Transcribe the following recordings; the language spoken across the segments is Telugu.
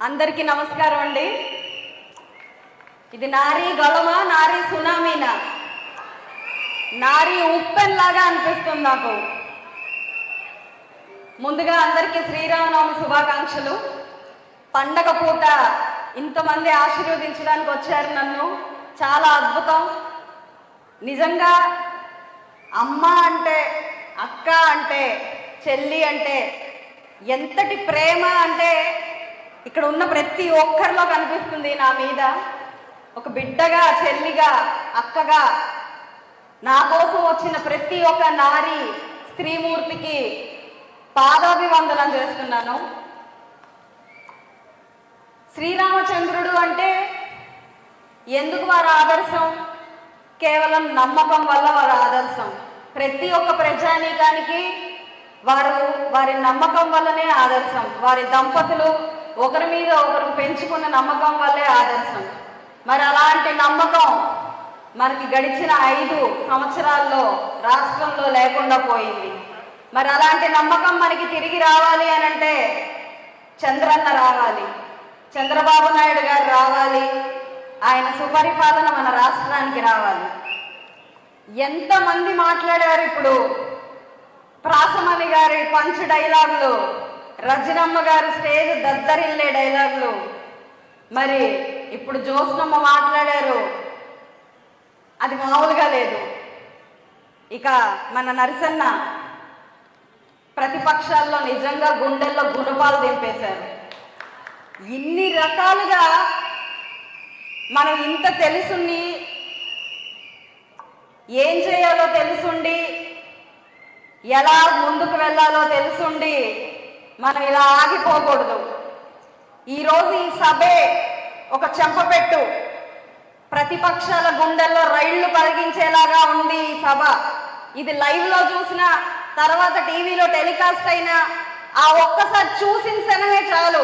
అందరికీ నమస్కారం అండి. ఇది నారీ గళమా, నారీ సునామీనా? నారీ ఉప్పెన్లాగా అనిపిస్తుంది నాకు. ముందుగా అందరికీ శ్రీరామనవమి శుభాకాంక్షలు. పండగ పూట ఇంతమంది ఆశీర్వదించడానికి వచ్చారు నన్ను. చాలా అద్భుతం. నిజంగా అమ్మ అంటే, అక్క అంటే, చెల్లి అంటే ఎంతటి ప్రేమ అంటే ఇక్కడ ఉన్న ప్రతి ఒక్కరిలో కనిపిస్తుంది నా మీద. ఒక బిడ్డగా, చెల్లిగా, అక్కగా నా కోసం వచ్చిన ప్రతి ఒక్క నారీ స్త్రీమూర్తికి పాదాభివందనం చేస్తున్నాను. శ్రీరామచంద్రుడు అంటే ఎందుకు వారి ఆదర్శం? కేవలం నమ్మకం వల్ల వారి ఆదర్శం. ప్రతి ఒక్క ప్రజానీకానికి వారి నమ్మకం వల్లనే ఆదర్శం. వారి దంపతులు ఒకరి మీద ఒకరు పెంచుకున్న నమ్మకం వల్లే ఆదర్శం. మరి అలాంటి నమ్మకం మనకి గడిచిన 5 సంవత్సరాల్లో రాష్ట్రంలో లేకుండా పోయింది. మరి అలాంటి నమ్మకం మనకి తిరిగి రావాలి అనంటే చంద్రన్న రావాలి, చంద్రబాబు నాయుడు గారు రావాలి, ఆయన సుపరిపాలన మన రాష్ట్రానికి రావాలి. ఎంతమంది మాట్లాడారు ఇప్పుడు. ప్రాసమణి గారి పంచ్ డైలాగులు, రజనమ్మ గారు స్టేజ్ దద్దరిల్లే డైలాగులు, మరి ఇప్పుడు జ్యోత్స్నమ్మ మాట్లాడారు. అది మామూలుగా లేదు. ఇక మన నరసన్న ప్రతిపక్షాల్లో నిజంగా గుండెల్లో గుణపాలు దింపేశారు. ఇన్ని రకాలుగా మనం ఇంత తెలుసుండి, ఏం చేయాలో తెలుసుండి, ఎలా ముందుకు వెళ్ళాలో తెలుసుండి మనం ఇలా ఆగిపోకూడదు. ఈరోజు ఈ సభే ఒక చెంపపెట్టు. ప్రతిపక్షాల గుండెల్లో రైళ్లు కలిగించేలాగా ఉంది ఈ సభ. ఇది లైవ్లో చూసిన తర్వాత టీవీలో టెలికాస్ట్ అయినా ఆ ఒక్కసారి చూసిన క్షణమే చాలు,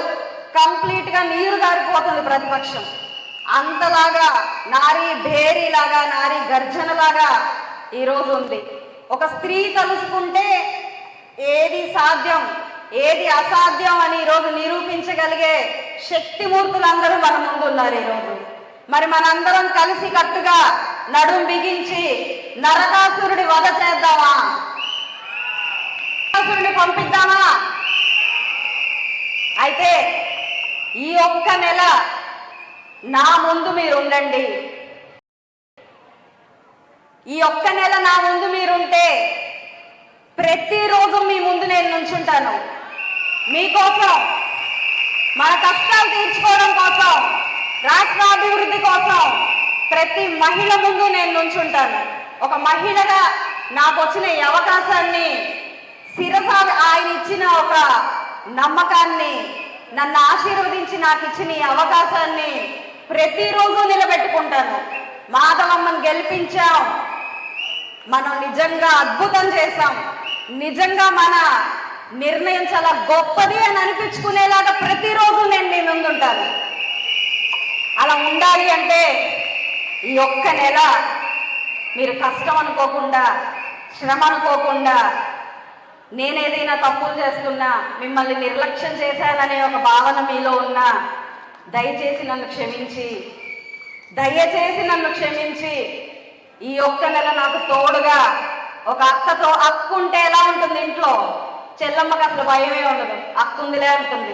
కంప్లీట్గా నీరు గారిపోతుంది ప్రతిపక్షం. అంతలాగా నారీ భేరీలాగా, నారీ గర్జనలాగా ఈరోజు ఉంది. ఒక స్త్రీ తలుసుకుంటే ఏది సాధ్యం, ఏది అసాధ్యం అని ఈరోజు నిరూపించగలిగే శక్తిమూర్తులందరూ మన ముందు ఉన్నారు ఈరోజు. మరి మనందరం కలిసి కట్టుగా నడుం బిగించి నరకాసురుడి వధ చేద్దామా? నరకాసురుడిని పంపిద్దామా? అయితే ఈ ఒక్క నెల నా ముందు మీరు ఉండండి. ఈ ఒక్క నెల నా ముందు మీరుంటే ప్రతిరోజు మీ ముందు నేను నుంచుంటాను. మీకోసం, మన కష్టాలు తీర్చుకోవడం కోసం, రాష్ట్ర అభివృద్ధి కోసం ప్రతి మహిళ ముందు నేను నుంచుంటాను. ఒక మహిళగా నాకు వచ్చిన ఈ అవకాశాన్ని, శిరస ఆయన ఇచ్చిన ఒక నమ్మకాన్ని, నన్ను ఆశీర్వదించి నాకు ఇచ్చిన ఈ అవకాశాన్ని ప్రతిరోజు నిలబెట్టుకుంటాను. మాధవమ్మను గెలిపించాం, మనం నిజంగా అద్భుతం చేశాం, నిజంగా మన నిర్ణయం చాలా గొప్పది అని అనిపించుకునేలాగా ప్రతిరోజు నేను మీ ముందుంటాను. అలా ఉండాలి అంటే ఈ ఒక్క నెల మీరు కష్టం అనుకోకుండా, శ్రమ అనుకోకుండా, నేనేదైనా తప్పులు చేస్తున్నా, మిమ్మల్ని నిర్లక్ష్యం చేశాననే ఒక భావన మీలో ఉన్నా దయచేసి నన్ను క్షమించి ఈ ఒక్క నెల నాకు తోడుగా ఒక అక్కతో, అక్కుంటే ఎలా ఉంటుంది ఇంట్లో? చెల్లమ్మకి అసలు భయమే ఉండదు, అక్కుందిలే ఉంటుంది.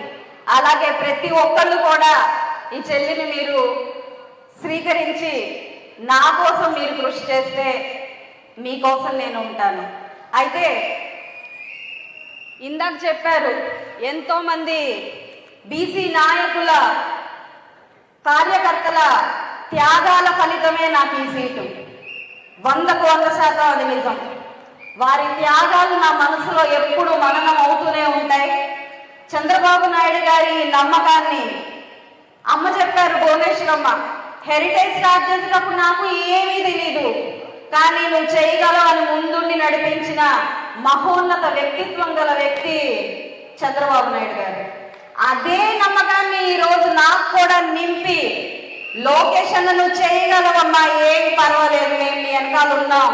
అలాగే ప్రతి ఒక్కళ్ళు కూడా ఈ చెల్లిని మీరు స్వీకరించి నా కోసం మీరు కృషి చేస్తే మీకోసం నేను ఉంటాను. అయితే ఇందాక చెప్పారు, ఎంతోమంది బీసీ నాయకుల, కార్యకర్తల త్యాగాల ఫలితమే నాకు ఈ సీటు. 100కు 100% అది నిజం. వారి త్యాగాలు నా మనసులో ఎప్పుడు మననం అవుతూనే ఉంటాయి. చంద్రబాబు నాయుడు గారి నమ్మకాన్ని అమ్మ చెప్పారు, భువనేశ్వరమ్మ, హెరిటేజ్ స్టార్ట్ చేసినప్పుడు నాకు ఏమీ తెలీదు, కానీ నువ్వు చేయగలవు అని ముందుండి నడిపించిన మహోన్నత వ్యక్తిత్వం గల వ్యక్తి చంద్రబాబు నాయుడు గారు. అదే నమ్మకాన్ని ఈరోజు నాకు కూడా నింపి, లోకేష్ అన్న నువ్వు చేయగలవమ్మా, ఏమి పర్వాలేదు, మేము నీ వెనకాల ఉన్నాం.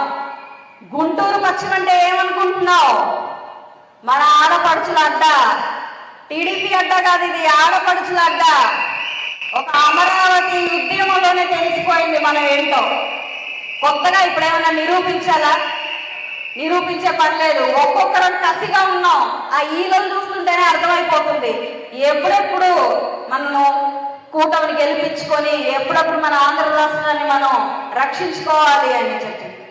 గుంటూరు పశ్చిమంటే ఏమనుకుంటున్నావు? మన ఆడపడుచుల అడ్డ, టీడీపీ అడ్డ కాదు, ఇది ఆడపడుచుల అడ్డ. ఒక అమరావతి ఉద్యమంలోనే తెలిసిపోయింది మనం ఏంటో. కొత్తగా ఇప్పుడు ఏమైనా నిరూపించాలా? నిరూపించే పనిలేదు. ఒక్కొక్కరం కసిగా ఉన్నాం. ఆ ఈగలు చూస్తుంటేనే అర్థమైపోతుంది ఎప్పుడెప్పుడు మనం కూటమిని గెలిపించుకొని ఎప్పుడప్పుడు మన ఆంధ్ర రాష్ట్రాన్ని మనం రక్షించుకోవాలి అని చెప్పి.